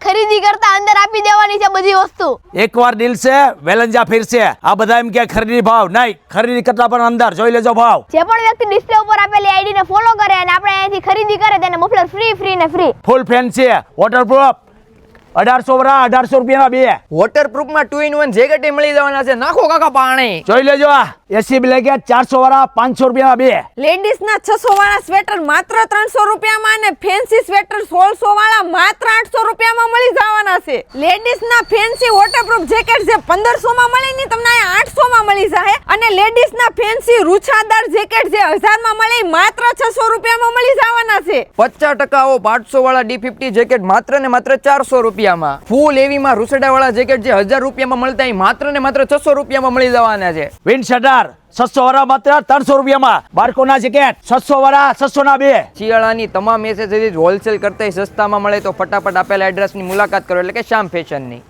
ખરીદી કરતા અંદર આપી દેવાની છે બધી વસ્તુ। એકવાર ડીલ છે વેલંજા ફિરશે। આ બધા એમ કે ખરીદી ભાવ નહીં, ખરીદી કરતા પણ અંદર જોઈ લેજો ભાવ। જે પણ વ્યક્તિ ડિસ્પ્લે ઉપર આપેલી આઈડી ને ફોલો કરે અને આપણે અહીંથી ખરીદી કરે તેને મફલર ફ્રી ને ફ્રી। ફૂલ ફેન્સી વોટરપ્રૂફ 1800 વરા 1800 રૂપિયાના બે। વોટરપ્રૂફ માં 2-in-1 જેકેટ મળી જવાના છે। નાખો કાકા પાણી। જોઈ લેજો આ એસી બ્લેકેટ 400 વરા 500 રૂપિયાના બે। લેડીઝ ના 600 વાળા સ્વેટર માત્ર 300 રૂપિયામાં અને ફેન્સી સ્વેટર 1600 વાળા માત્ર 800 રૂપિયામાં મળી જવાના છે। લેડીઝ ના ફેન્સી વોટરપ્રૂફ જેકેટ જે 1500 માં મળે ને તમને 800 માં મળી જાય અને લેડીઝ ના ફેન્સી રૂછાદાર જેકેટ જે 1000 માં મળે માત્ર 600 રૂપિયામાં મળી જવાના છે। 50% ઓફ 800 વાળા D50 જેકેટ માત્ર ને માત્ર 400 રૂપિયામાં। ફૂલ એવીમાં રૂસડા વાળા જેકેટ જે 1000 રૂપિયામાં મળતા એ માત્ર ને માત્ર 600 રૂપિયામાં મળી જવાના છે। વિન્ડ શટર 600 વરા માત્ર 300 રૂપિયામાં। બાળકોના જેકેટ 600 વરા 600 ના બે। શિયાળાની તમામ એસેસરીઝ હોલસેલ કરતા સસ્તામાં મળે તો ફટાફટ આપેલા એડ્રેસની મુલાકાત કરો એટલે કે શ્યામ ફેશનની।